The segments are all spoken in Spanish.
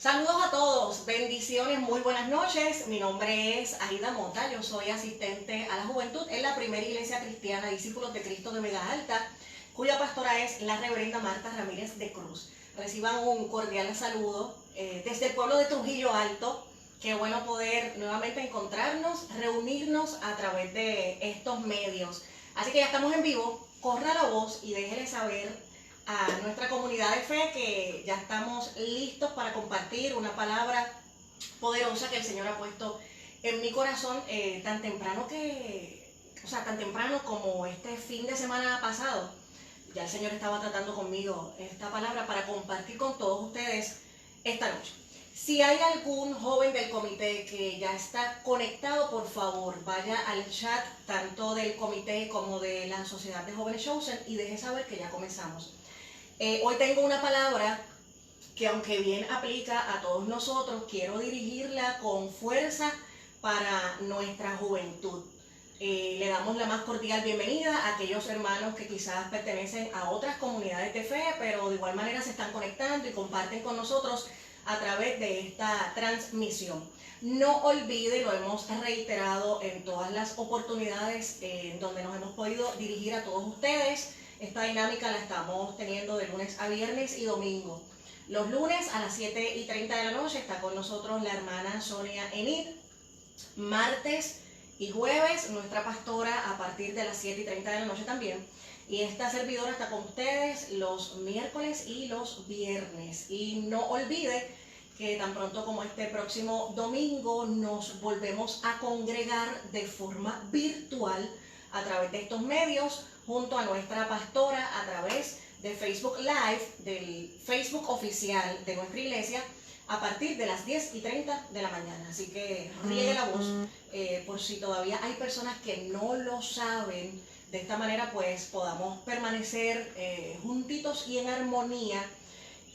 Saludos a todos, bendiciones, muy buenas noches. Mi nombre es Aida Mota, yo soy asistente a la juventud en la primera iglesia cristiana Discípulos de Cristo de Vega Alta, cuya pastora es la reverenda Marta Ramírez de Cruz. Reciban un cordial saludo desde el pueblo de Trujillo Alto. Qué bueno poder nuevamente encontrarnos, reunirnos a través de estos medios. Así que ya estamos en vivo, corra la voz y déjele saber a nuestra comunidad de fe que ya estamos listos para compartir una palabra poderosa que el Señor ha puesto en mi corazón tan temprano como este fin de semana pasado. Ya el Señor estaba tratando conmigo esta palabra para compartir con todos ustedes esta noche. Si hay algún joven del comité que ya está conectado, por favor, vaya al chat tanto del comité como de la Sociedad de Jóvenes Chosen y deje saber que ya comenzamos. Hoy tengo una palabra que, aunque bien aplica a todos nosotros, quiero dirigirla con fuerza para nuestra juventud. Le damos la más cordial bienvenida a aquellos hermanos que quizás pertenecen a otras comunidades de fe, pero de igual manera se están conectando y comparten con nosotros a través de esta transmisión. No olvide, lo hemos reiterado en todas las oportunidades donde nos hemos podido dirigir a todos ustedes. Esta dinámica la estamos teniendo de lunes a viernes y domingo. Los lunes a las 7:30 de la noche está con nosotros la hermana Sonia Enid. Martes y jueves nuestra pastora a partir de las 7:30 de la noche también. Y esta servidora está con ustedes los miércoles y los viernes. Y no olvide que tan pronto como este próximo domingo nos volvemos a congregar de forma virtual a través de estos medios junto a nuestra pastora a través de Facebook Live, del Facebook oficial de nuestra iglesia, a partir de las 10:30 de la mañana. Así que riegue la voz por si todavía hay personas que no lo saben. De esta manera pues podamos permanecer juntitos y en armonía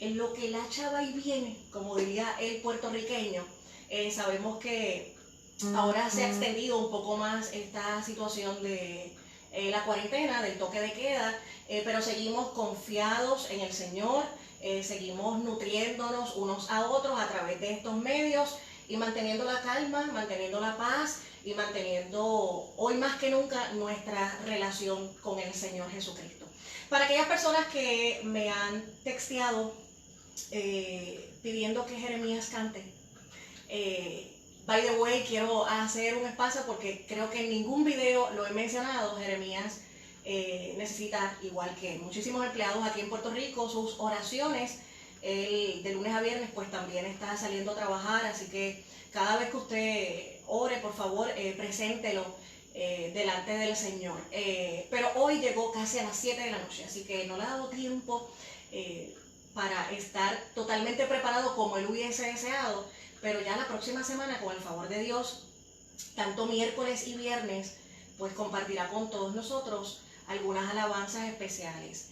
en lo que la chava y viene, como diría el puertorriqueño. Sabemos que ahora se ha extendido un poco más esta situación de la cuarentena, del toque de queda, pero seguimos confiados en el Señor, seguimos nutriéndonos unos a otros a través de estos medios y manteniendo la calma, manteniendo la paz y manteniendo hoy más que nunca nuestra relación con el Señor Jesucristo. Para aquellas personas que me han texteado pidiendo que Jeremías cante, by the way, quiero hacer un espacio porque creo que en ningún video lo he mencionado. Jeremías necesita, igual que muchísimos empleados aquí en Puerto Rico, sus oraciones. Él de lunes a viernes pues también está saliendo a trabajar, así que cada vez que usted ore, por favor, preséntelo delante del Señor. Pero hoy llegó casi a las 7 de la noche, así que no le ha dado tiempo para estar totalmente preparado como él hubiese deseado. Pero ya la próxima semana, con el favor de Dios, tanto miércoles y viernes, pues compartirá con todos nosotros algunas alabanzas especiales.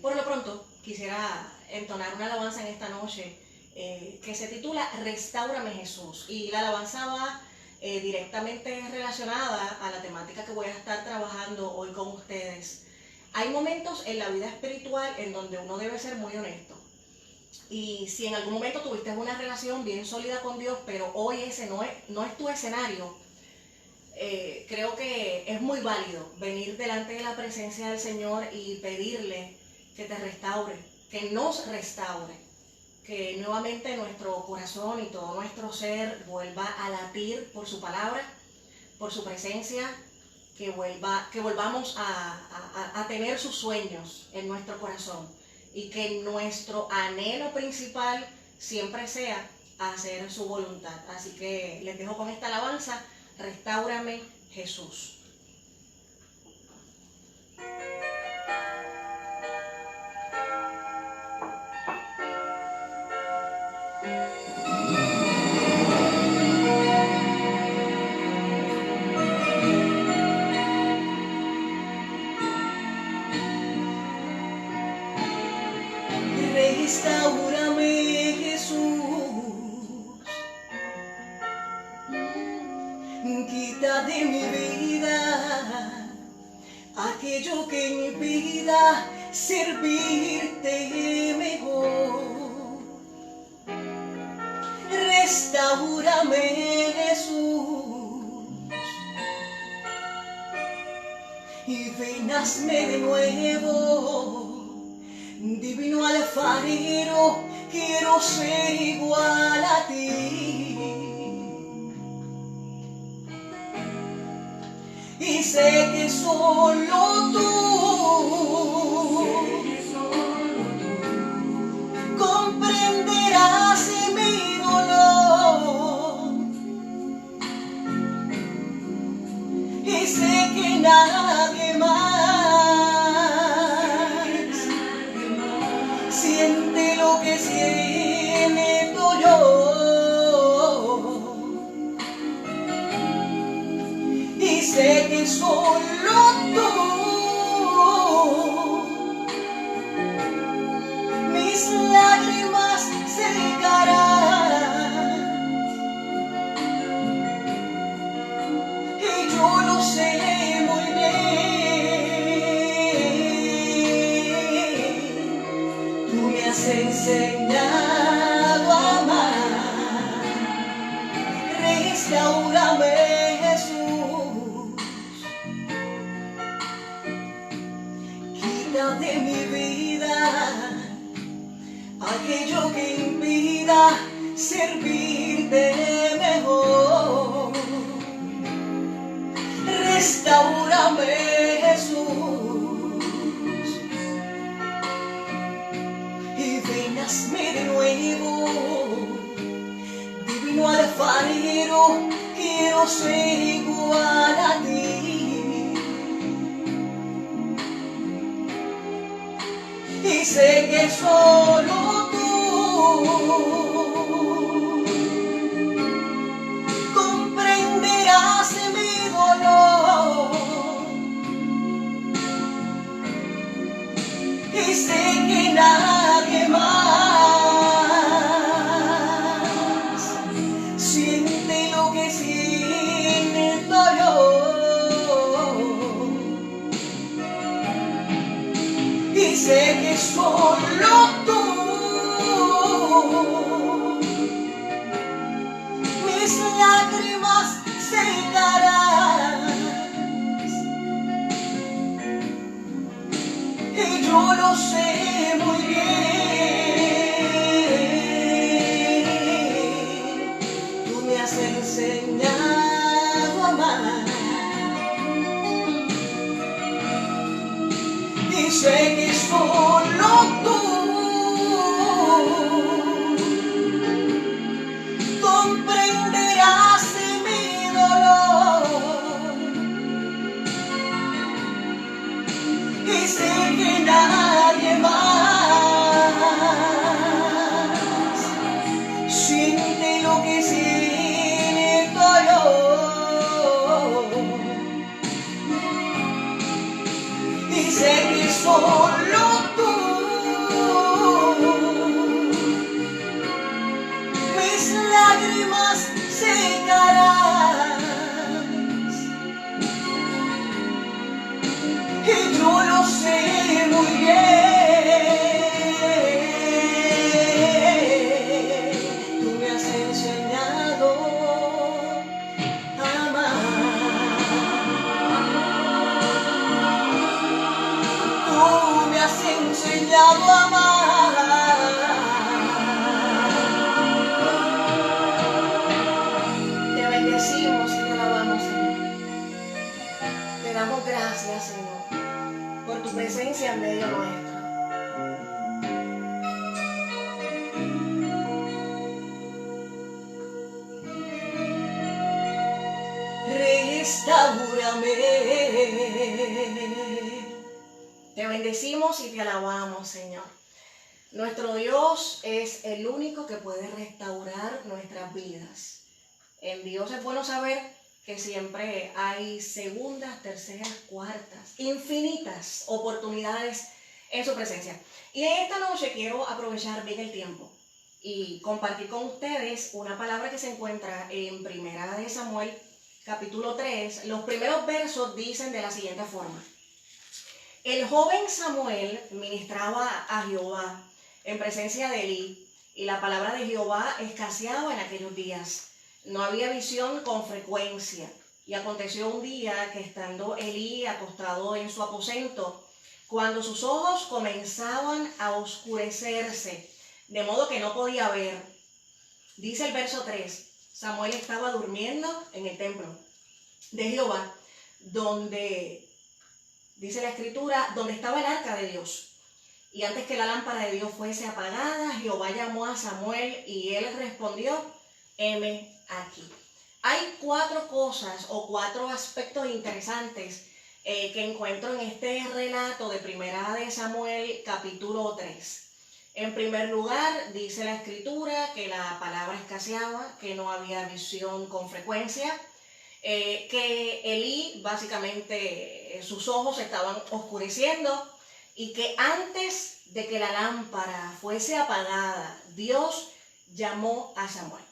Por lo pronto, quisiera entonar una alabanza en esta noche que se titula Restáurame Jesús. Y la alabanza va directamente relacionada a la temática que voy a estar trabajando hoy con ustedes. Hay momentos en la vida espiritual en donde uno debe ser muy honesto. Y si en algún momento tuviste una relación bien sólida con Dios, pero hoy ese no es tu escenario, creo que es muy válido venir delante de la presencia del Señor y pedirle que te restaure, que nos restaure, que nuevamente nuestro corazón y todo nuestro ser vuelva a latir por su palabra, por su presencia, que volvamos a tener sus sueños en nuestro corazón. Y que nuestro anhelo principal siempre sea hacer su voluntad. Así que les dejo con esta alabanza, Restáurame Jesús. Restáurame Jesús, quita de mi vida aquello que impida servirte mejor. Restaurame, Jesús, y ven, hazme de nuevo, divino alfarero, quiero ser igual a ti. Y sé que solo tú comprenderás mi dolor, y sé que nadie más siente lo que siento yo, y sé que solo tú mis lágrimas secarán, y yo lo sé muy bien. Tú me has enseñado a amar, restaurame, Jesús, quita de mi vida aquello que impida servirte mejor. Restaurame, Jesús, y ven, hazme de nuevo, divino alfarero, quiero ser igual a ti. Y sé que solo tú comprenderás mi dolor, y sé que nadie más siente lo que siento yo, y sé que solo tú mis lágrimas secarás, y yo lo sé muy bien. Tú me has enseñado a amar, y sé que solo tú comprenderás mi dolor, y sé que nadie más siente lo que siento yo, y sé que solo tú mis lágrimas secarás, y yo lo sé muy bien. Tú me has enseñado a amar, tú me has enseñado a amar. Te bendecimos y te alabamos, Señor. Te damos gracias, Señor, por tu presencia en medio nuestro. Restaurame. Te bendecimos y te alabamos, Señor. Nuestro Dios es el único que puede restaurar nuestras vidas. En Dios es bueno saber que siempre hay segundas, terceras, cuartas, infinitas oportunidades en su presencia. Y en esta noche quiero aprovechar bien el tiempo y compartir con ustedes una palabra que se encuentra en Primera de Samuel, capítulo 3. Los primeros versos dicen de la siguiente forma: el joven Samuel ministraba a Jehová en presencia de Elí, y la palabra de Jehová escaseaba en aquellos días. no había visión con frecuencia. Y aconteció un día que estando Elí acostado en su aposento, cuando sus ojos comenzaban a oscurecerse, de modo que no podía ver, dice el verso 3, Samuel estaba durmiendo en el templo de Jehová, donde, dice la escritura, donde estaba el arca de Dios. Y antes que la lámpara de Dios fuese apagada, Jehová llamó a Samuel y él respondió, heme aquí. Hay 4 cosas o 4 aspectos interesantes que encuentro en este relato de Primera de Samuel capítulo 3. En primer lugar, dice la escritura que la palabra escaseaba, que no había visión con frecuencia, que Elí básicamente sus ojos estaban oscureciendo y que antes de que la lámpara fuese apagada, Dios llamó a Samuel.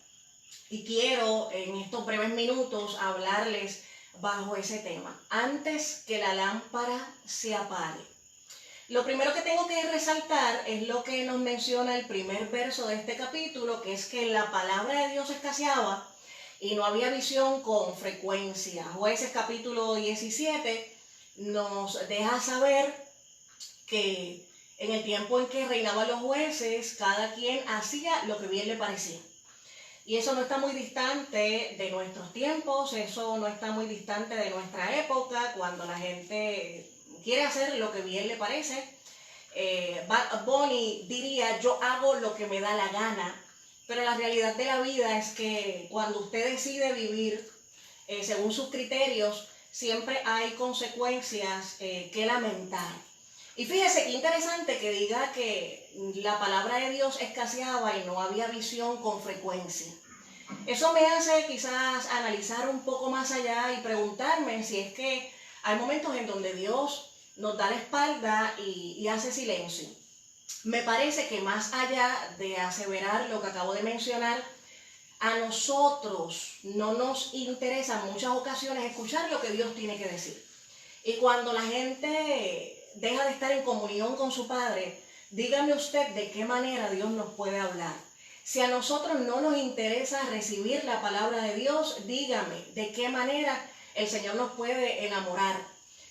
Y quiero en estos breves minutos hablarles bajo ese tema, antes que la lámpara se apague. Lo primero que tengo que resaltar es lo que nos menciona el primer verso de este capítulo, que es que la palabra de Dios escaseaba y no había visión con frecuencia. Jueces capítulo 17 nos deja saber que en el tiempo en que reinaban los jueces, cada quien hacía lo que bien le parecía. Y eso no está muy distante de nuestros tiempos, eso no está muy distante de nuestra época, cuando la gente quiere hacer lo que bien le parece. Bad Bunny diría, yo hago lo que me da la gana, pero la realidad de la vida es que cuando usted decide vivir según sus criterios, siempre hay consecuencias que lamentar. Y fíjese qué interesante que diga que la palabra de Dios escaseaba y no había visión con frecuencia. Eso me hace quizás analizar un poco más allá y preguntarme si es que hay momentos en donde Dios nos da la espalda y hace silencio. Me parece que más allá de aseverar lo que acabo de mencionar, a nosotros no nos interesa en muchas ocasiones escuchar lo que Dios tiene que decir. Y cuando la gente deja de estar en comunión con su Padre, dígame usted de qué manera Dios nos puede hablar. Si a nosotros no nos interesa recibir la palabra de Dios, dígame de qué manera el Señor nos puede enamorar.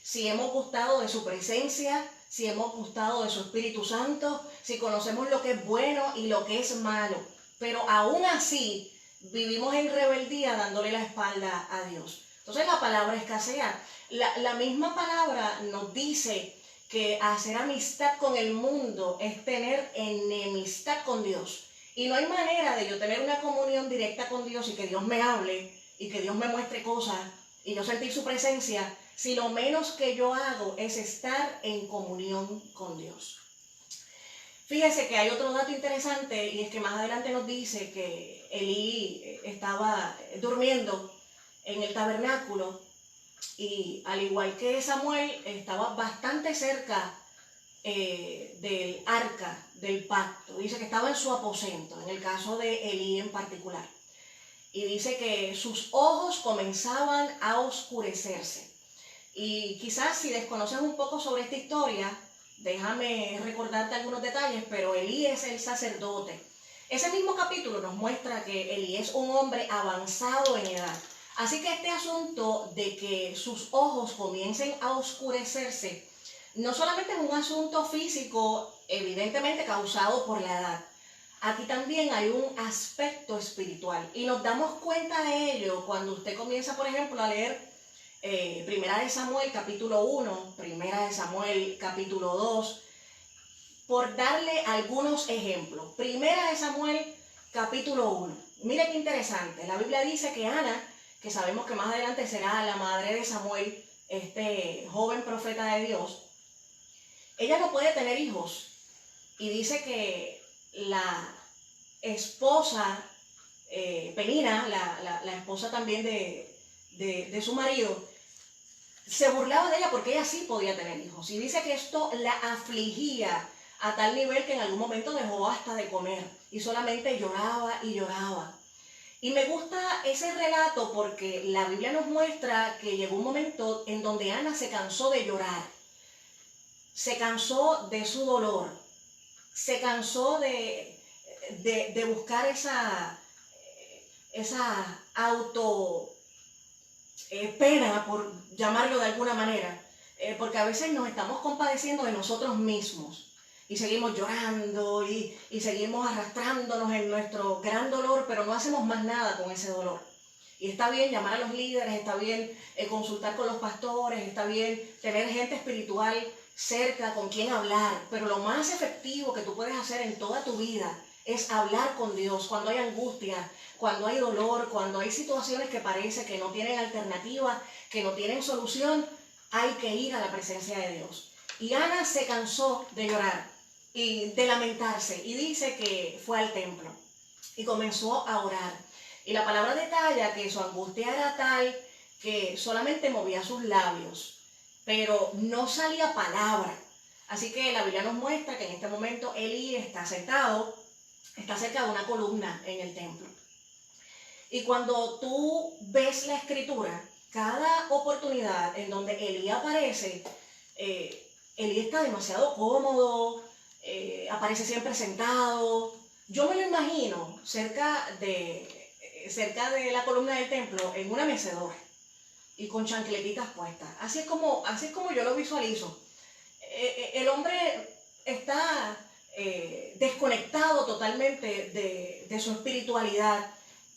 Si hemos gustado de su presencia, si hemos gustado de su Espíritu Santo, si conocemos lo que es bueno y lo que es malo. Pero aún así vivimos en rebeldía dándole la espalda a Dios. Entonces la palabra escasea. La misma palabra nos dice que hacer amistad con el mundo es tener enemistad con Dios. Y no hay manera de yo tener una comunión directa con Dios y que Dios me hable y que Dios me muestre cosas y yo sentir su presencia si lo menos que yo hago es estar en comunión con Dios. Fíjese que hay otro dato interesante y es que más adelante nos dice que Elí estaba durmiendo en el tabernáculo y al igual que Samuel estaba bastante cerca del arca del pacto. Dice que estaba en su aposento, en el caso de Elí en particular. Y dice que sus ojos comenzaban a oscurecerse. Y quizás si desconoces un poco sobre esta historia, déjame recordarte algunos detalles, pero Elí es el sacerdote. Ese mismo capítulo nos muestra que Elí es un hombre avanzado en edad. Así que este asunto de que sus ojos comiencen a oscurecerse no solamente es un asunto físico, evidentemente causado por la edad. Aquí también hay un aspecto espiritual y nos damos cuenta de ello cuando usted comienza, por ejemplo, a leer Primera de Samuel capítulo 1, Primera de Samuel capítulo 2, por darle algunos ejemplos. Primera de Samuel capítulo 1. Mire qué interesante. La Biblia dice que Ana, que sabemos que más adelante será la madre de Samuel, este joven profeta de Dios, ella no puede tener hijos. Y dice que la esposa, Penina, la esposa también de su marido, se burlaba de ella porque ella sí podía tener hijos. Y dice que esto la afligía a tal nivel que en algún momento dejó hasta de comer y solamente lloraba y lloraba. Y me gusta ese relato porque la Biblia nos muestra que llegó un momento en donde Ana se cansó de llorar, se cansó de su dolor, se cansó de buscar esa auto pena, por llamarlo de alguna manera, porque a veces nos estamos compadeciendo de nosotros mismos y seguimos llorando y seguimos arrastrándonos en nuestro gran dolor, pero no hacemos más nada con ese dolor. Y está bien llamar a los líderes, está bien consultar con los pastores, está bien tener gente espiritual cerca con quien hablar, pero lo más efectivo que tú puedes hacer en toda tu vida es hablar con Dios cuando hay angustia, cuando hay dolor, cuando hay situaciones que parece que no tienen alternativa, que no tienen solución. Hay que ir a la presencia de Dios. Y Ana se cansó de llorar y de lamentarse y dice que fue al templo y comenzó a orar. Y la palabra detalla que su angustia era tal que solamente movía sus labios, pero no salía palabra. Así que la Biblia nos muestra que en este momento Elí está sentado, está cerca de una columna en el templo. Y cuando tú ves la escritura, cada oportunidad en donde Elí aparece, Elí está demasiado cómodo, aparece siempre sentado. Yo me lo imagino cerca de la columna del templo, en una mecedora y con chancletitas puestas. Así es como yo lo visualizo. El hombre está desconectado totalmente de su espiritualidad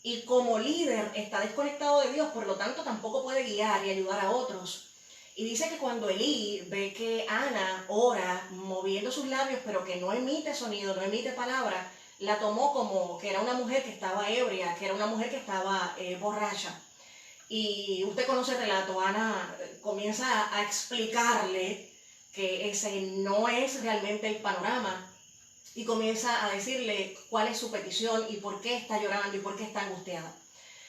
y como líder está desconectado de Dios, por lo tanto tampoco puede guiar y ayudar a otros. Y dice que cuando Elí ve que Ana ora moviendo sus labios, pero que no emite sonido, no emite palabra, la tomó como que era una mujer que estaba ebria, que era una mujer que estaba borracha. Y usted conoce el relato, Ana comienza a explicarle que ese no es realmente el panorama y comienza a decirle cuál es su petición y por qué está llorando y por qué está angustiada.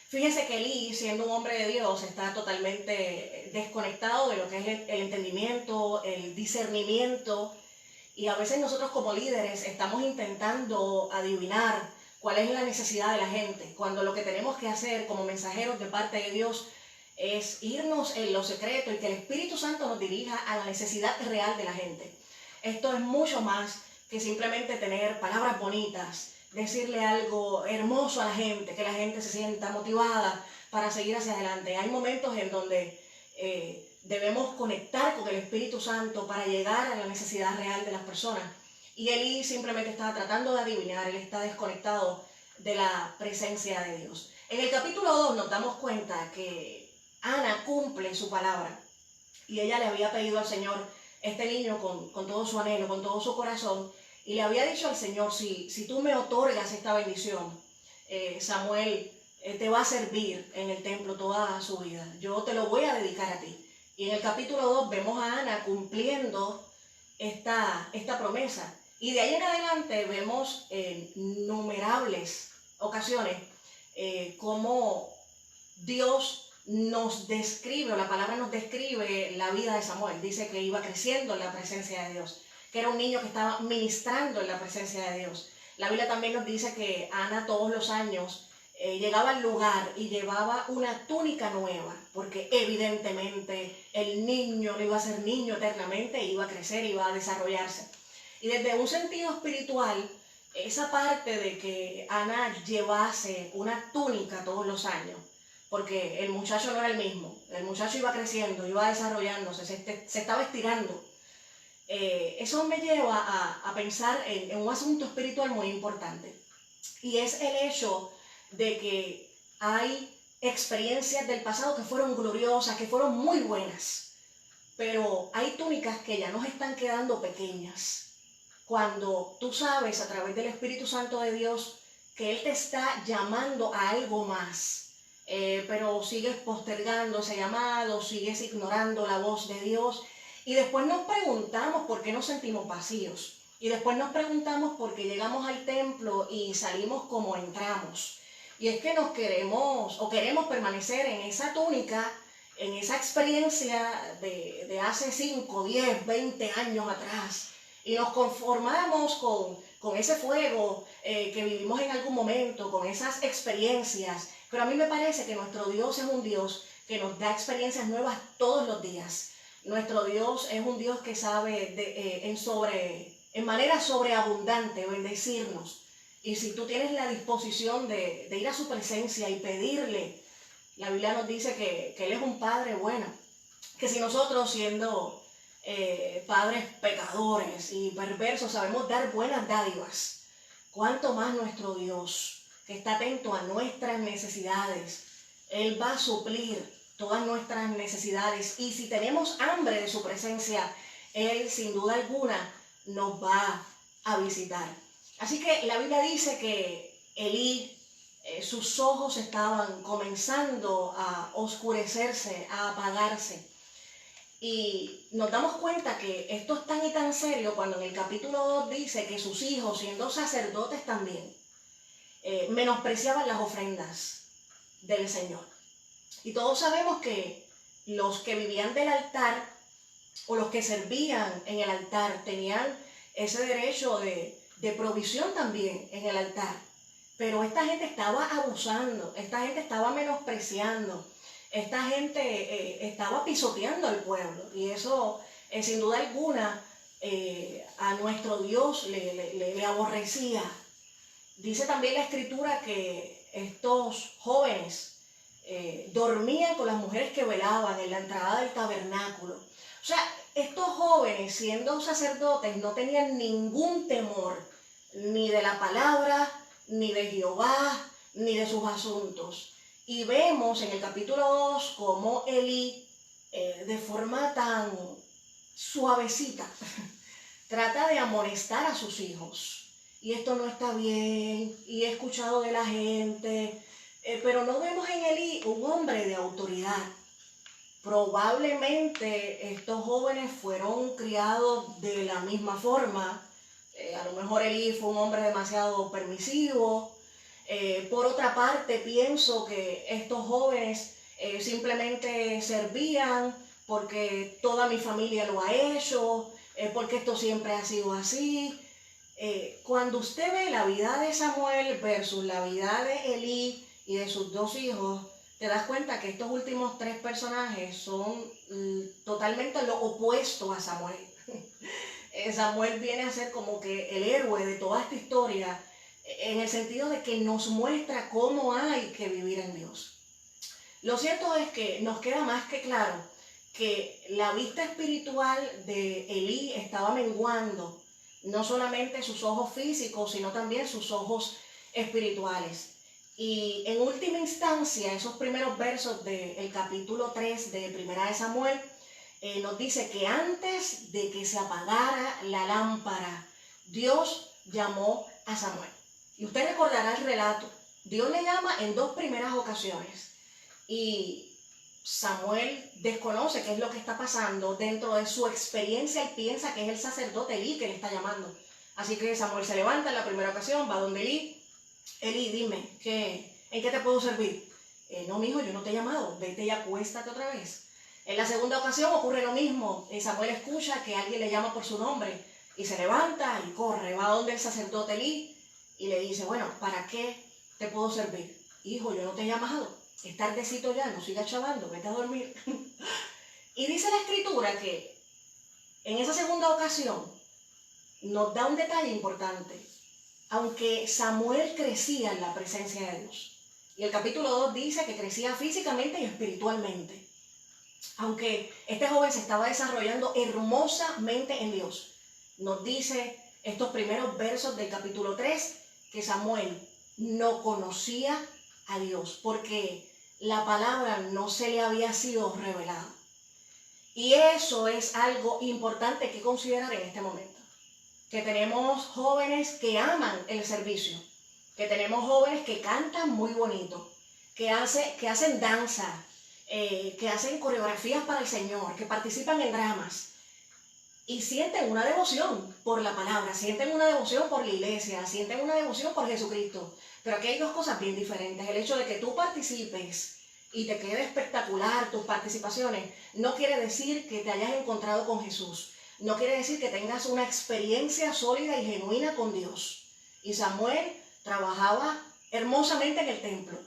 Fíjese que Elí, siendo un hombre de Dios, está totalmente desconectado de lo que es el entendimiento, el discernimiento, y a veces nosotros como líderes estamos intentando adivinar cuál es la necesidad de la gente, cuando lo que tenemos que hacer como mensajeros de parte de Dios es irnos en lo secreto y que el Espíritu Santo nos dirija a la necesidad real de la gente. Esto es mucho más que simplemente tener palabras bonitas, decirle algo hermoso a la gente, que la gente se sienta motivada para seguir hacia adelante. Hay momentos en donde debemos conectar con el Espíritu Santo para llegar a la necesidad real de las personas. Y Elí simplemente estaba tratando de adivinar, él está desconectado de la presencia de Dios. En el capítulo 2 nos damos cuenta que Ana cumple su palabra y ella le había pedido al Señor este niño con todo su anhelo, con todo su corazón, y le había dicho al Señor, si tú me otorgas esta bendición, Samuel te va a servir en el templo toda su vida, yo te lo voy a dedicar a ti. Y en el capítulo 2 vemos a Ana cumpliendo esta promesa. Y de ahí en adelante vemos innumerables ocasiones cómo Dios nos describe, o la palabra nos describe la vida de Samuel. Dice que iba creciendo en la presencia de Dios, que era un niño que estaba ministrando en la presencia de Dios. La Biblia también nos dice que Ana todos los años llegaba al lugar y llevaba una túnica nueva, porque evidentemente el niño no iba a ser niño eternamente, iba a crecer, iba a desarrollarse. Y desde un sentido espiritual, esa parte de que Ana llevase una túnica todos los años, porque el muchacho no era el mismo, el muchacho iba creciendo, iba desarrollándose, se estaba estirando. Eso me lleva a pensar en un asunto espiritual muy importante, y es el hecho de que hay experiencias del pasado que fueron gloriosas, que fueron muy buenas, pero hay túnicas que ya nos están quedando pequeñas. Cuando tú sabes a través del Espíritu Santo de Dios que Él te está llamando a algo más, pero sigues postergando ese llamado, sigues ignorando la voz de Dios, y después nos preguntamos por qué nos sentimos vacíos, y después nos preguntamos por qué llegamos al templo y salimos como entramos. Y es que queremos permanecer en esa túnica, en esa experiencia de hace 5, 10, 20 años atrás. Y nos conformamos con ese fuego que vivimos en algún momento, con esas experiencias. Pero a mí me parece que nuestro Dios es un Dios que nos da experiencias nuevas todos los días. Nuestro Dios es un Dios que sabe en manera sobreabundante bendecirnos. Y si tú tienes la disposición de ir a su presencia y pedirle, la Biblia nos dice que Él es un Padre bueno, que si nosotros siendo padres pecadores y perversos sabemos dar buenas dádivas, cuánto más nuestro Dios, que está atento a nuestras necesidades, Él va a suplir todas nuestras necesidades. Y si tenemos hambre de su presencia, Él sin duda alguna nos va a visitar. Así que la Biblia dice que Elí, sus ojos estaban comenzando a oscurecerse, a apagarse. Y nos damos cuenta que esto es tan y tan serio cuando en el capítulo 2 dice que sus hijos, siendo sacerdotes también, menospreciaban las ofrendas del Señor. Y todos sabemos que los que vivían del altar o los que servían en el altar tenían ese derecho de provisión también en el altar. Pero esta gente estaba abusando, esta gente estaba menospreciando, esta gente estaba pisoteando al pueblo. Y eso, sin duda alguna, a nuestro Dios le aborrecía. Dice también la Escritura que estos jóvenes dormían con las mujeres que velaban en la entrada del tabernáculo. O sea, estos jóvenes, siendo sacerdotes, no tenían ningún temor, ni de la palabra, ni de Jehová, ni de sus asuntos. Y vemos en el capítulo 2 cómo Elí, de forma tan suavecita, trata de amonestar a sus hijos. Y esto no está bien, y he escuchado de la gente, pero no vemos en Elí un hombre de autoridad. Probablemente estos jóvenes fueron criados de la misma forma. A lo mejor Elí fue un hombre demasiado permisivo. Por otra parte, pienso que estos jóvenes simplemente servían porque toda mi familia lo ha hecho, porque esto siempre ha sido así. Cuando usted ve la vida de Samuel versus la vida de Elí y de sus dos hijos, te das cuenta que estos últimos tres personajes son totalmente lo opuesto a Samuel. Samuel viene a ser como que el héroe de toda esta historia, en el sentido de que nos muestra cómo hay que vivir en Dios. Lo cierto es que nos queda más que claro que la vista espiritual de Elí estaba menguando, no solamente sus ojos físicos, sino también sus ojos espirituales. Y en última instancia, esos primeros versos del capítulo 3 de Primera de Samuel, nos dice que antes de que se apagara la lámpara, Dios llamó a Samuel. Y usted recordará el relato. Dios le llama en dos primeras ocasiones. Y Samuel desconoce qué es lo que está pasando. Dentro de su experiencia, él piensa que es el sacerdote Elí que le está llamando. Así que Samuel se levanta en la primera ocasión, va donde Elí. Elí, dime, ¿en qué te puedo servir? No, mijo, yo no te he llamado. Vete y acuéstate otra vez. En la segunda ocasión ocurre lo mismo. Samuel escucha que alguien le llama por su nombre y se levanta y corre. Va donde el sacerdote Elí y le dice, bueno, ¿para qué te puedo servir? Hijo, yo no te he llamado. Es tardecito ya, no sigas chavando, vete a dormir. Y dice la Escritura que en esa segunda ocasión nos da un detalle importante. Aunque Samuel crecía en la presencia de Dios. Y el capítulo 2 dice que crecía físicamente y espiritualmente. Aunque este joven se estaba desarrollando hermosamente en Dios. Nos dice estos primeros versos del capítulo 3 que Samuel no conocía a Dios porque la palabra no se le había sido revelada. Y eso es algo importante que considerar en este momento. Que tenemos jóvenes que aman el servicio, que tenemos jóvenes que cantan muy bonito, que hacen danza, que hacen coreografías para el Señor, que participan en dramas y sienten una devoción por la palabra, sienten una devoción por la iglesia, sienten una devoción por Jesucristo. Pero aquí hay dos cosas bien diferentes. El hecho de que tú participes y te quede espectacular tus participaciones no quiere decir que te hayas encontrado con Jesús. No quiere decir que tengas una experiencia sólida y genuina con Dios. Y Samuel trabajaba hermosamente en el templo.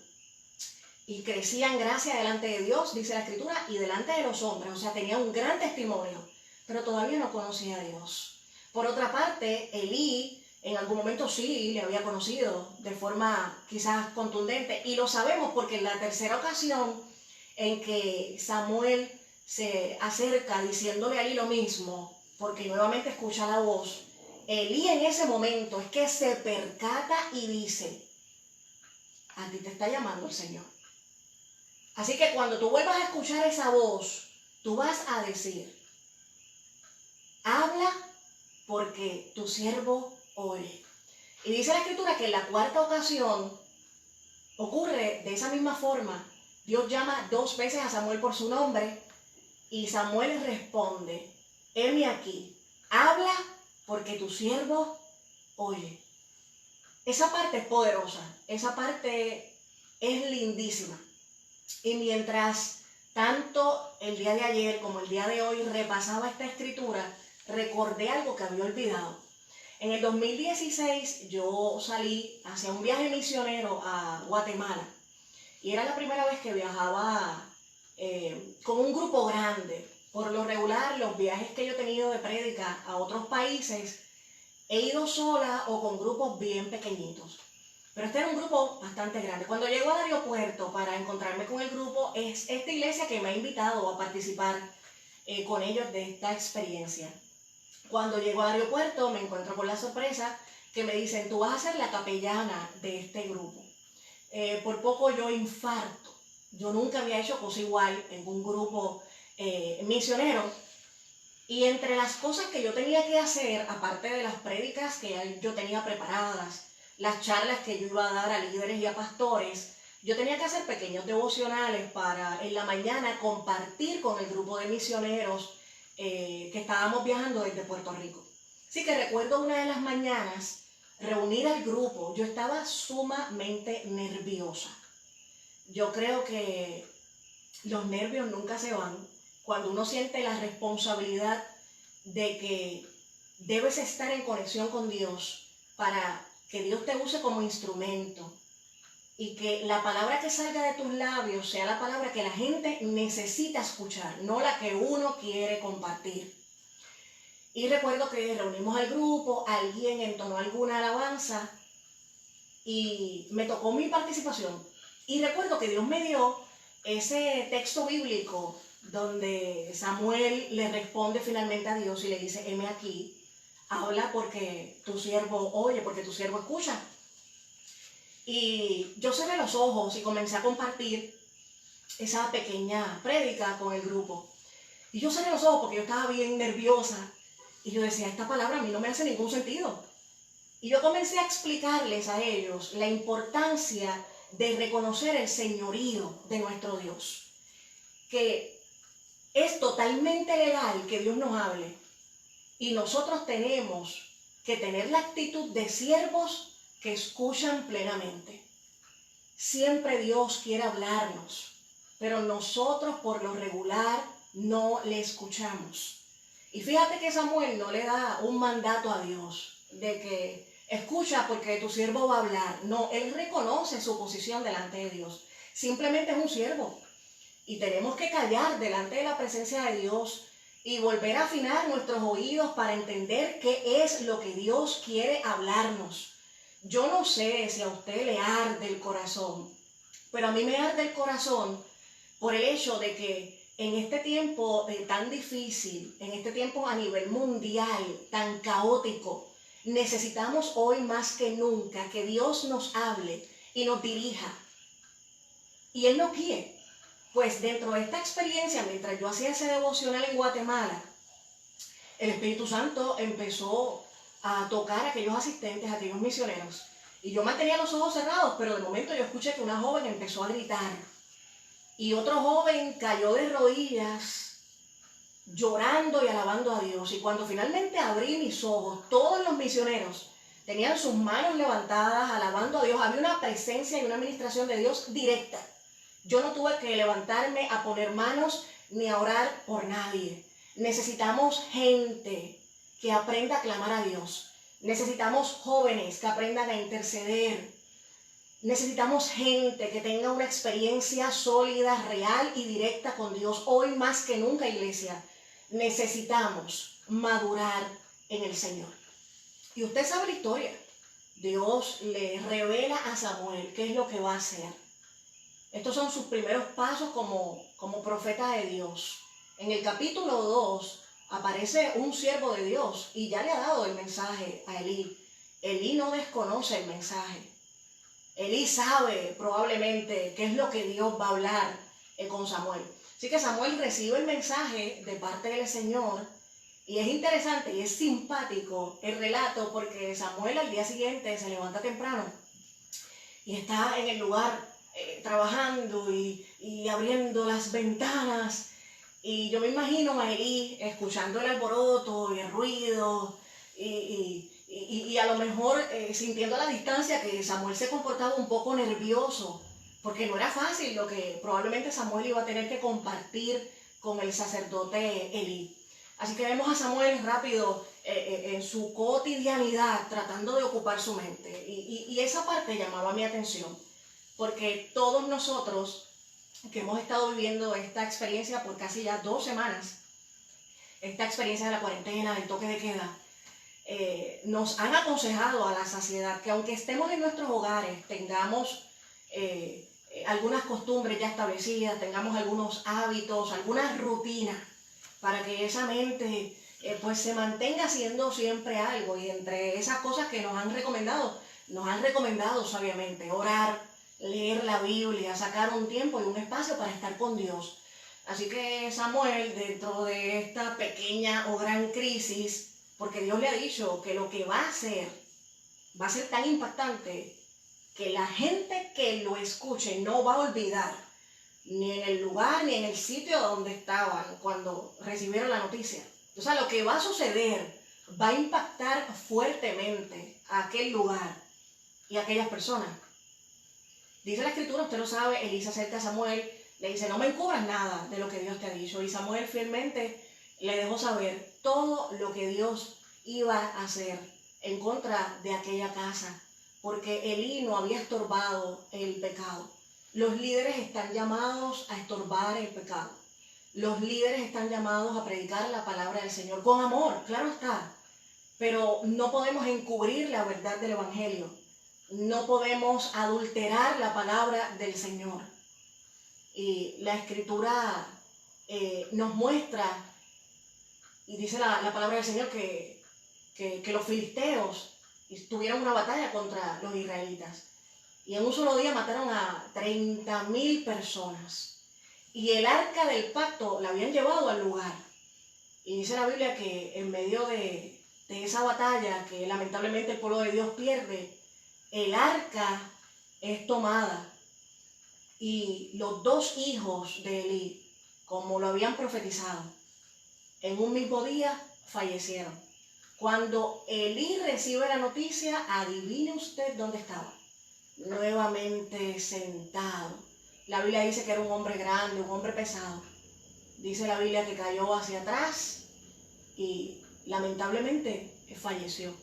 Y crecía en gracia delante de Dios, dice la Escritura, y delante de los hombres. O sea, tenía un gran testimonio, pero todavía no conocía a Dios. Por otra parte, Elí En algún momento sí le había conocido de forma quizás contundente, y lo sabemos porque en la tercera ocasión en que Samuel se acerca diciéndole a Elí lo mismo, porque nuevamente escucha la voz, Elí en ese momento es que se percata y dice, a ti te está llamando el Señor. Así que cuando tú vuelvas a escuchar esa voz, tú vas a decir, habla porque tu siervo oye. Y dice la Escritura que en la cuarta ocasión ocurre de esa misma forma. Dios llama 2 veces a Samuel por su nombre y Samuel responde, heme aquí, habla porque tu siervo oye. Esa parte es poderosa, esa parte es lindísima. Y mientras tanto el día de ayer como el día de hoy repasaba esta escritura, recordé algo que había olvidado. En el 2016 yo salí hacia un viaje misionero a Guatemala y era la primera vez que viajaba con un grupo grande. Por lo regular, los viajes que yo he tenido de prédica a otros países, he ido sola o con grupos bien pequeñitos. Pero este era un grupo bastante grande. Cuando llego al aeropuerto para encontrarme con el grupo, es esta iglesia que me ha invitado a participar con ellos de esta experiencia. Cuando llego al aeropuerto me encuentro con la sorpresa que me dicen, tú vas a ser la capellana de este grupo. Por poco yo infarto. Yo nunca había hecho cosa igual en un grupo misionero. Y entre las cosas que yo tenía que hacer, aparte de las prédicas que yo tenía preparadas, las charlas que yo iba a dar a líderes y a pastores, yo tenía que hacer pequeños devocionales para en la mañana compartir con el grupo de misioneros que estábamos viajando desde Puerto Rico. Así que recuerdo una de las mañanas reunir al grupo. Yo estaba sumamente nerviosa. Yo creo que los nervios nunca se van cuando uno siente la responsabilidad de que debes estar en conexión con Dios para que Dios te use como instrumento y que la palabra que salga de tus labios sea la palabra que la gente necesita escuchar, no la que uno quiere compartir. Y recuerdo que reunimos al grupo, alguien entonó alguna alabanza y me tocó mi participación. Y recuerdo que Dios me dio ese texto bíblico donde Samuel le responde finalmente a Dios y le dice, heme aquí, habla porque tu siervo oye, porque tu siervo escucha. Y yo cerré los ojos y comencé a compartir esa pequeña prédica con el grupo. Y yo cerré los ojos porque yo estaba bien nerviosa. Y yo decía, esta palabra a mí no me hace ningún sentido. Y yo comencé a explicarles a ellos la importancia de reconocer el señorío de nuestro Dios. Que es totalmente legal que Dios nos hable. Y nosotros tenemos que tener la actitud de siervos que escuchan plenamente. Siempre Dios quiere hablarnos, pero nosotros por lo regular no le escuchamos. Y fíjate que Samuel no le da un mandato a Dios de que escucha porque tu siervo va a hablar. No, él reconoce su posición delante de Dios. Simplemente es un siervo. Y tenemos que callar delante de la presencia de Dios y volver a afinar nuestros oídos para entender qué es lo que Dios quiere hablarnos. Yo no sé si a usted le arde el corazón, pero a mí me arde el corazón por el hecho de que en este tiempo tan difícil, en este tiempo a nivel mundial, tan caótico, necesitamos hoy más que nunca que Dios nos hable y nos dirija. Y Él nos guíe. Pues dentro de esta experiencia, mientras yo hacía ese devocional en Guatemala, el Espíritu Santo empezó a tocar a aquellos asistentes, a aquellos misioneros. Y yo mantenía los ojos cerrados, pero de momento yo escuché que una joven empezó a gritar. Y otro joven cayó de rodillas, llorando y alabando a Dios. Y cuando finalmente abrí mis ojos, todos los misioneros tenían sus manos levantadas, alabando a Dios. Había una presencia y una administración de Dios directa. Yo no tuve que levantarme a poner manos ni a orar por nadie. Necesitamos gente que aprenda a clamar a Dios. Necesitamos jóvenes que aprendan a interceder. Necesitamos gente que tenga una experiencia sólida, real y directa con Dios. Hoy más que nunca, iglesia, necesitamos madurar en el Señor. Y usted sabe la historia. Dios le revela a Samuel qué es lo que va a hacer. Estos son sus primeros pasos como profeta de Dios. En el capítulo 2 aparece un siervo de Dios y ya le ha dado el mensaje a Elí. Elí no desconoce el mensaje. Elí sabe probablemente qué es lo que Dios va a hablar con Samuel. Así que Samuel recibe el mensaje de parte del Señor y es interesante y es simpático el relato porque Samuel al día siguiente se levanta temprano y está en el lugar trabajando y abriendo las ventanas. Y yo me imagino a Elí escuchando el alboroto y el ruido y a lo mejor sintiendo a la distancia que Samuel se comportaba un poco nervioso, porque no era fácil lo que probablemente Samuel iba a tener que compartir con el sacerdote Elí. Así que vemos a Samuel rápido en su cotidianidad tratando de ocupar su mente. Y esa parte llamaba mi atención, porque todos nosotros que hemos estado viviendo esta experiencia por casi ya 2 semanas, esta experiencia de la cuarentena, del toque de queda, nos han aconsejado a la saciedad que aunque estemos en nuestros hogares, tengamos algunas costumbres ya establecidas, tengamos algunos hábitos, algunas rutinas, para que esa mente pues se mantenga haciendo siempre algo. Y entre esas cosas que nos han recomendado sabiamente orar, leer la Biblia, sacar un tiempo y un espacio para estar con Dios. Así que Samuel, dentro de esta pequeña o gran crisis, porque Dios le ha dicho que lo que va a ser tan impactante que la gente que lo escuche no va a olvidar ni en el lugar ni en el sitio donde estaban cuando recibieron la noticia. O sea, lo que va a suceder va a impactar fuertemente a aquel lugar y a aquellas personas. Dice la Escritura, usted lo sabe, Elí se acerca a Samuel, le dice, no me encubras nada de lo que Dios te ha dicho. Y Samuel fielmente le dejó saber todo lo que Dios iba a hacer en contra de aquella casa, porque Elí no había estorbado el pecado. Los líderes están llamados a estorbar el pecado. Los líderes están llamados a predicar la palabra del Señor con amor, claro está, pero no podemos encubrir la verdad del Evangelio. No podemos adulterar la palabra del Señor. Y la Escritura nos muestra, y dice la palabra del Señor, que los filisteos tuvieron una batalla contra los israelitas. Y en un solo día mataron a 30,000 personas. Y el arca del pacto la habían llevado al lugar. Y dice la Biblia que en medio de esa batalla, que lamentablemente el pueblo de Dios pierde, el arca es tomada y los 2 hijos de Elí, como lo habían profetizado, en un mismo día fallecieron. Cuando Elí recibe la noticia, adivine usted dónde estaba. Nuevamente sentado. La Biblia dice que era un hombre grande, un hombre pesado. Dice la Biblia que cayó hacia atrás y lamentablemente falleció.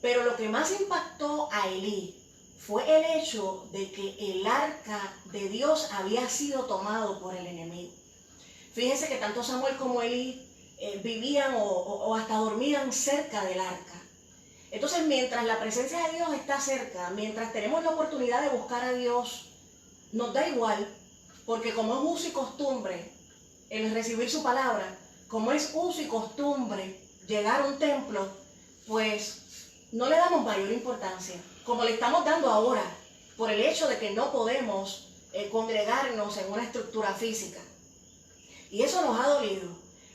Pero lo que más impactó a Elí fue el hecho de que el arca de Dios había sido tomado por el enemigo. Fíjense que tanto Samuel como Elí vivían o hasta dormían cerca del arca. Entonces, mientras la presencia de Dios está cerca, mientras tenemos la oportunidad de buscar a Dios, nos da igual, porque como es uso y costumbre el recibir su palabra, como es uso y costumbre llegar a un templo, pues no le damos mayor importancia, como le estamos dando ahora, por el hecho de que no podemos congregarnos en una estructura física. Y eso nos ha dolido.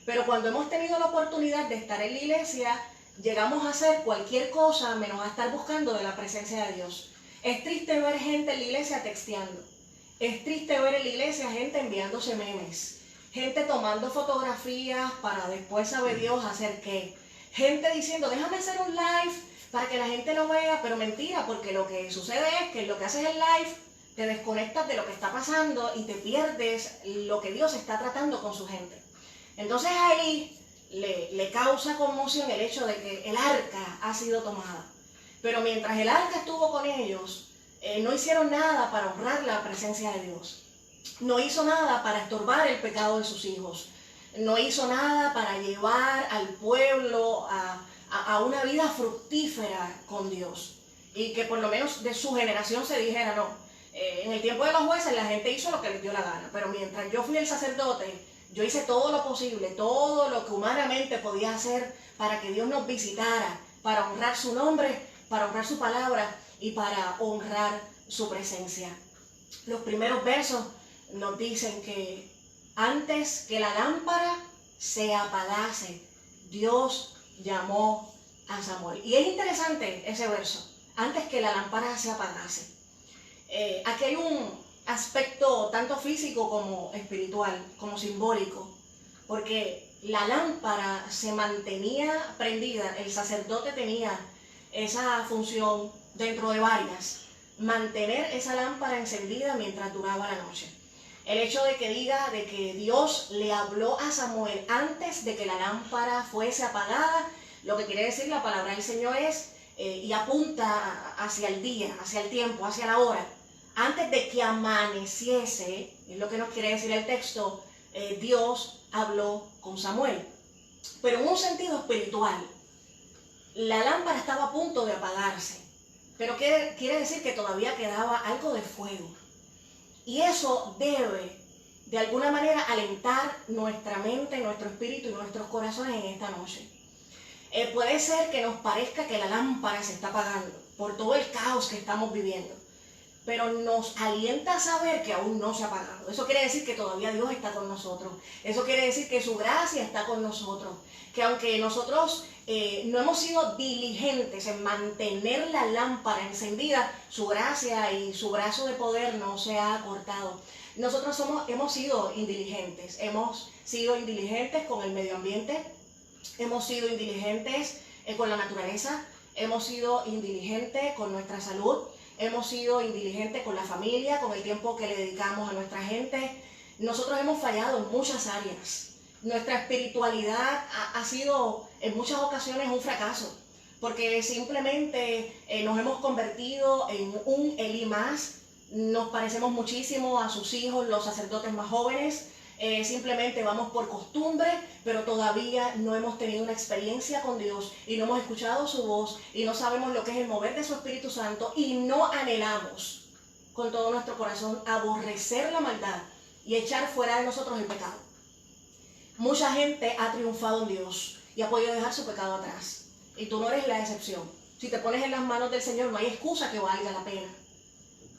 Pero cuando hemos tenido la oportunidad de estar en la iglesia, llegamos a hacer cualquier cosa menos a estar buscando de la presencia de Dios. Es triste ver gente en la iglesia texteando. Es triste ver en la iglesia gente enviándose memes. Gente tomando fotografías para después saber Dios hacer qué. Gente diciendo, déjame hacer un live para que la gente lo vea, pero mentira, porque lo que sucede es que lo que haces el live, te desconectas de lo que está pasando y te pierdes lo que Dios está tratando con su gente. Entonces a Elí le causa conmoción el hecho de que el arca ha sido tomada. Pero mientras el arca estuvo con ellos, no hicieron nada para honrar la presencia de Dios. No hizo nada para estorbar el pecado de sus hijos. No hizo nada para llevar al pueblo a una vida fructífera con Dios. Y que por lo menos de su generación se dijera, no, en el tiempo de los jueces la gente hizo lo que les dio la gana, pero mientras yo fui el sacerdote, yo hice todo lo posible, todo lo que humanamente podía hacer para que Dios nos visitara, para honrar su nombre, para honrar su palabra y para honrar su presencia. Los primeros versos nos dicen que antes que la lámpara se apagase, Dios llamó a Samuel. Y es interesante ese verso, antes que la lámpara se apagase. Aquí hay un aspecto tanto físico como espiritual, como simbólico, porque la lámpara se mantenía prendida, el sacerdote tenía esa función dentro de varias, mantener esa lámpara encendida mientras duraba la noche. El hecho de que diga de que Dios le habló a Samuel antes de que la lámpara fuese apagada, lo que quiere decir la palabra del Señor es, y apunta hacia el día, hacia el tiempo, hacia la hora. Antes de que amaneciese, es lo que nos quiere decir el texto, Dios habló con Samuel. Pero en un sentido espiritual, la lámpara estaba a punto de apagarse, pero quiere decir que todavía quedaba algo de fuego. Y eso debe, de alguna manera, alentar nuestra mente, nuestro espíritu y nuestros corazones en esta noche. Puede ser que nos parezca que la lámpara se está apagando por todo el caos que estamos viviendo, pero nos alienta a saber que aún no se ha apagado. Eso quiere decir que todavía Dios está con nosotros. Eso quiere decir que su gracia está con nosotros. Que aunque nosotros no hemos sido diligentes en mantener la lámpara encendida, su gracia y su brazo de poder no se ha cortado. Nosotros hemos sido indiligentes. Hemos sido indiligentes con el medio ambiente. Hemos sido indiligentes con la naturaleza. Hemos sido indiligentes con nuestra salud. Hemos sido indiligentes con la familia, con el tiempo que le dedicamos a nuestra gente. Nosotros hemos fallado en muchas áreas. Nuestra espiritualidad ha sido en muchas ocasiones un fracaso, porque simplemente nos hemos convertido en un Elí más. Nos parecemos muchísimo a sus hijos, los sacerdotes más jóvenes. Simplemente vamos por costumbre, pero todavía no hemos tenido una experiencia con Dios y no hemos escuchado su voz y no sabemos lo que es el mover de su Espíritu Santo y no anhelamos con todo nuestro corazón aborrecer la maldad y echar fuera de nosotros el pecado. Mucha gente ha triunfado en Dios y ha podido dejar su pecado atrás, y tú no eres la excepción. Si te pones en las manos del Señor, no hay excusa que valga la pena.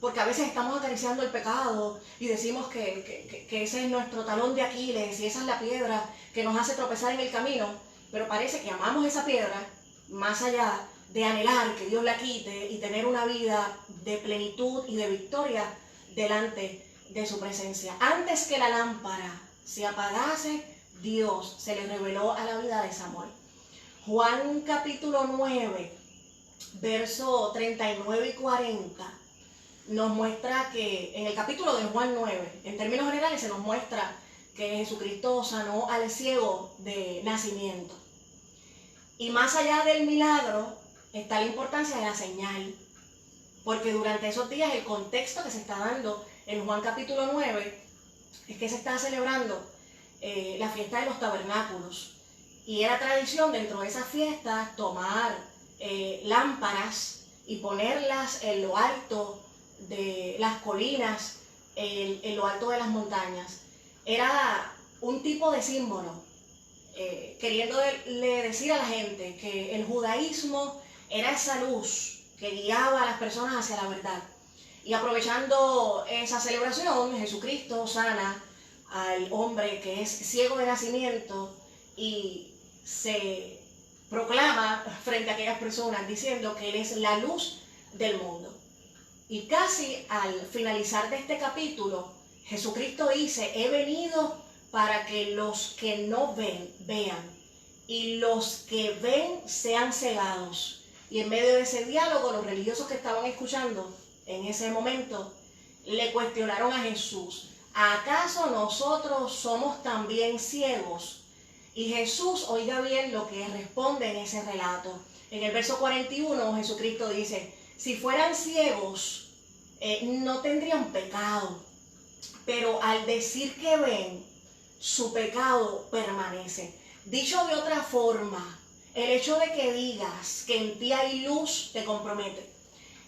Porque a veces estamos acariciando el pecado y decimos que ese es nuestro talón de Aquiles y esa es la piedra que nos hace tropezar en el camino, pero parece que amamos esa piedra más allá de anhelar que Dios la quite y tener una vida de plenitud y de victoria delante de su presencia. Antes que la lámpara se apagase, Dios se le reveló a la vida de Samuel. Juan capítulo 9, verso 39 y 40. Nos muestra que en el capítulo de Juan 9, en términos generales, se nos muestra que Jesucristo sanó al ciego de nacimiento. Y más allá del milagro está la importancia de la señal, porque durante esos días el contexto que se está dando en Juan capítulo 9 es que se está celebrando la fiesta de los tabernáculos. Y era tradición dentro de esa fiesta tomar lámparas y ponerlas en lo alto de las colinas, en lo alto de las montañas. Era un tipo de símbolo, queriéndole decir a la gente que el judaísmo era esa luz que guiaba a las personas hacia la verdad. Y aprovechando esa celebración, Jesucristo sana al hombre que es ciego de nacimiento y se proclama frente a aquellas personas diciendo que Él es la luz del mundo. Y casi al finalizar de este capítulo, Jesucristo dice: he venido para que los que no ven, vean, y los que ven sean cegados. Y en medio de ese diálogo, los religiosos que estaban escuchando en ese momento le cuestionaron a Jesús: ¿acaso nosotros somos también ciegos? Y Jesús, oiga bien lo que responde en ese relato. En el verso 41, Jesucristo dice: si fueran ciegos, no tendrían pecado, pero al decir que ven, su pecado permanece. Dicho de otra forma, El hecho de que digas que en ti hay luz te compromete.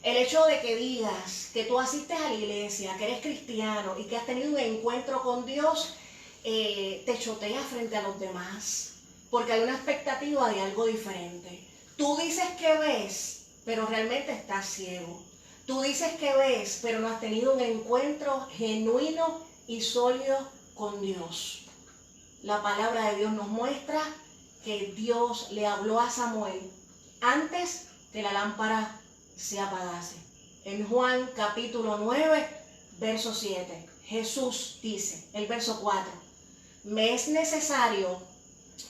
El hecho de que digas que tú asistes a la iglesia, que eres cristiano y que has tenido un encuentro con Dios, te chotea frente a los demás, porque hay una expectativa de algo diferente. Tú dices que ves, pero realmente estás ciego. Tú dices que ves, pero no has tenido un encuentro genuino y sólido con Dios. La palabra de Dios nos muestra que Dios le habló a Samuel antes que la lámpara se apagase. En Juan capítulo 9, verso 7, Jesús dice, el verso 4, me es necesario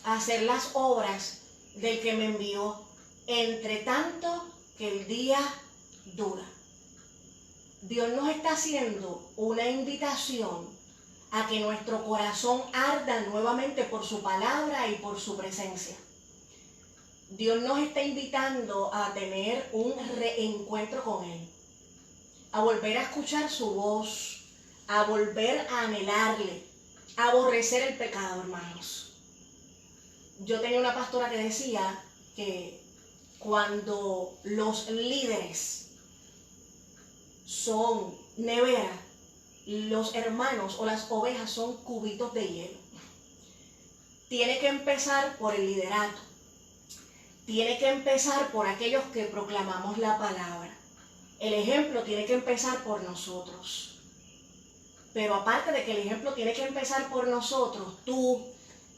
hacer las obras del que me envió, entre tanto que el día dura. Dios nos está haciendo una invitación a que nuestro corazón arda nuevamente por su palabra y por su presencia. Dios nos está invitando a tener un reencuentro con Él, a volver a escuchar su voz, a volver a anhelarle, a aborrecer el pecado, hermanos. Yo tenía una pastora que decía que cuando los líderes son nevera, los hermanos o las ovejas son cubitos de hielo. Tiene que empezar por el liderato. Tiene que empezar por aquellos que proclamamos la palabra. El ejemplo tiene que empezar por nosotros. Pero aparte de que el ejemplo tiene que empezar por nosotros, tú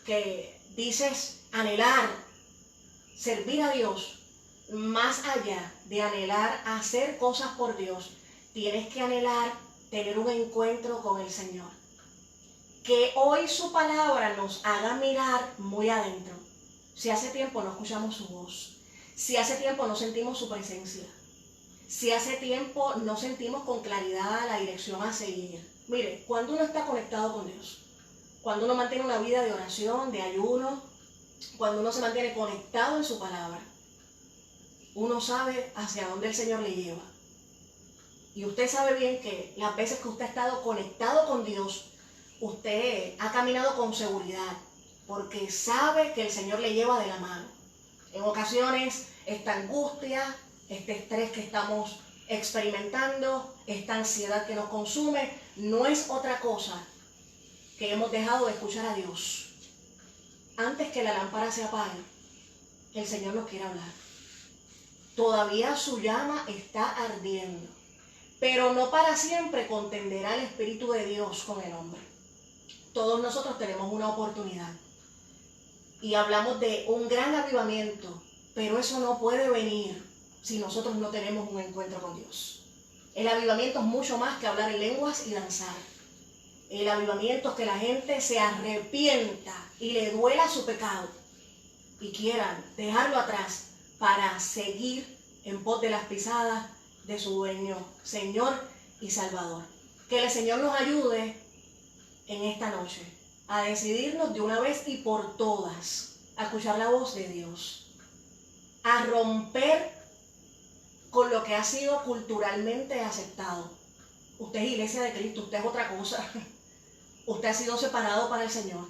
que dices anhelar servir a Dios, más allá de anhelar hacer cosas por Dios, tienes que anhelar tener un encuentro con el Señor. Que hoy su palabra nos haga mirar muy adentro. Si hace tiempo no escuchamos su voz, si hace tiempo no sentimos su presencia, si hace tiempo no sentimos con claridad la dirección a seguir. Mire, cuando uno está conectado con Dios, cuando uno mantiene una vida de oración, de ayuno, cuando uno se mantiene conectado en su palabra, uno sabe hacia dónde el Señor le lleva. Y usted sabe bien que las veces que usted ha estado conectado con Dios, usted ha caminado con seguridad, porque sabe que el Señor le lleva de la mano. En ocasiones, esta angustia, este estrés que estamos experimentando, esta ansiedad que nos consume, no es otra cosa que hemos dejado de escuchar a Dios. Antes que la lámpara se apague, el Señor nos quiere hablar. Todavía su llama está ardiendo, pero no para siempre contenderá el Espíritu de Dios con el hombre. Todos nosotros tenemos una oportunidad. Y hablamos de un gran avivamiento, pero eso no puede venir si nosotros no tenemos un encuentro con Dios. El avivamiento es mucho más que hablar en lenguas y danzar. El avivamiento es que la gente se arrepienta y le duela su pecado y quieran dejarlo atrás para seguir en pos de las pisadas de su dueño, Señor y Salvador. Que el Señor nos ayude en esta noche a decidirnos de una vez y por todas a escuchar la voz de Dios, a romper con lo que ha sido culturalmente aceptado. Usted es iglesia de Cristo, usted es otra cosa. Usted ha sido separado para el Señor.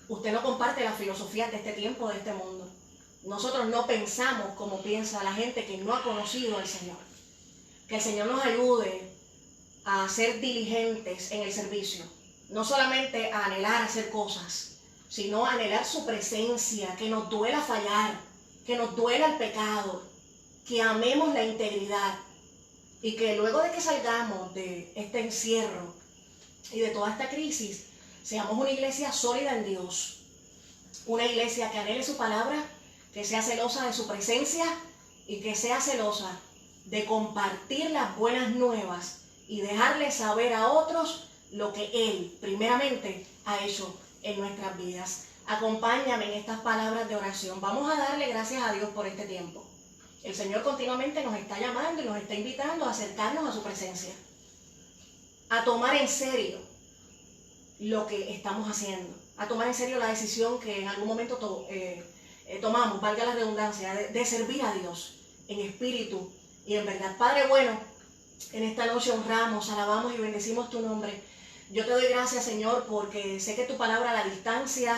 Usted no comparte las filosofías de este tiempo, de este mundo. Nosotros no pensamos como piensa la gente que no ha conocido al Señor. Que el Señor nos ayude a ser diligentes en el servicio. No solamente a anhelar hacer cosas, sino a anhelar su presencia, que nos duela fallar, que nos duela el pecado, que amemos la integridad y que luego de que salgamos de este encierro y de toda esta crisis, seamos una iglesia sólida en Dios, una iglesia que anhele su palabra, que sea celosa de su presencia y que sea celosa de compartir las buenas nuevas y dejarle saber a otros lo que Él primeramente ha hecho en nuestras vidas. Acompáñame en estas palabras de oración. Vamos a darle gracias a Dios por este tiempo. El Señor continuamente nos está llamando y nos está invitando a acercarnos a su presencia, a tomar en serio lo que estamos haciendo, a tomar en serio la decisión que en algún momento tomamos, valga la redundancia, de servir a Dios en espíritu y en verdad. Padre bueno, en esta noche honramos, alabamos y bendecimos tu nombre. Yo te doy gracias, Señor, porque sé que tu palabra a la distancia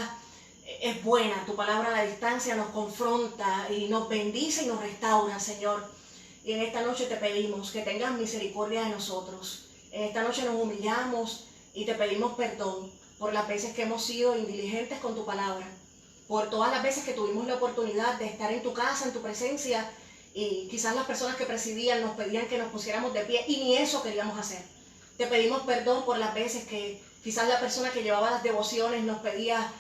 es buena, tu palabra a la distancia nos confronta y nos bendice y nos restaura, Señor. Y en esta noche te pedimos que tengas misericordia de nosotros. En esta noche nos humillamos y te pedimos perdón por las veces que hemos sido indiligentes con tu palabra, por todas las veces que tuvimos la oportunidad de estar en tu casa, en tu presencia, y quizás las personas que presidían nos pedían que nos pusiéramos de pie y ni eso queríamos hacer. Te pedimos perdón por las veces que quizás la persona que llevaba las devociones nos pedía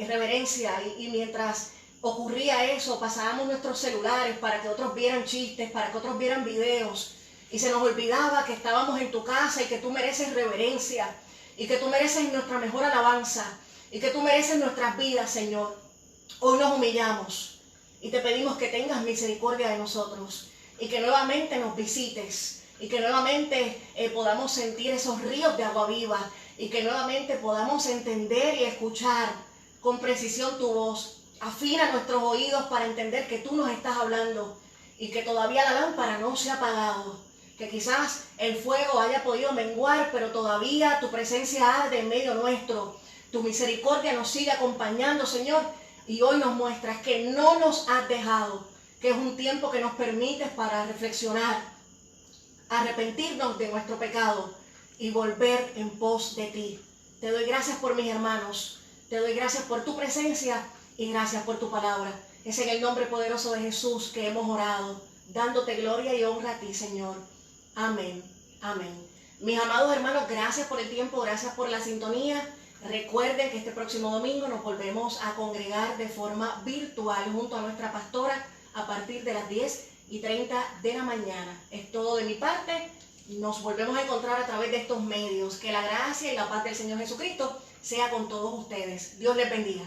reverencia y mientras ocurría eso pasábamos nuestros celulares para que otros vieran chistes, para que otros vieran videos y se nos olvidaba que estábamos en tu casa y que tú mereces reverencia y que tú mereces nuestra mejor alabanza y que tú mereces nuestras vidas, Señor. Hoy nos humillamos y te pedimos que tengas misericordia de nosotros y que nuevamente nos visites y que nuevamente podamos sentir esos ríos de agua viva y que nuevamente podamos entender y escuchar con precisión tu voz. Afina nuestros oídos para entender que tú nos estás hablando y que todavía la lámpara no se ha apagado, que quizás el fuego haya podido menguar, pero todavía tu presencia arde en medio nuestro. Tu misericordia nos sigue acompañando, Señor, y hoy nos muestras que no nos has dejado, que es un tiempo que nos permites para reflexionar, arrepentirnos de nuestro pecado y volver en pos de ti. Te doy gracias por mis hermanos, te doy gracias por tu presencia y gracias por tu palabra. Es en el nombre poderoso de Jesús que hemos orado, dándote gloria y honra a ti, Señor. Amén, amén. Mis amados hermanos, gracias por el tiempo, gracias por la sintonía. Recuerden que este próximo domingo nos volvemos a congregar de forma virtual junto a nuestra pastora a partir de las 10:30 de la mañana. Es todo de mi parte. Nos volvemos a encontrar a través de estos medios. Que la gracia y la paz del Señor Jesucristo sea con todos ustedes. Dios les bendiga.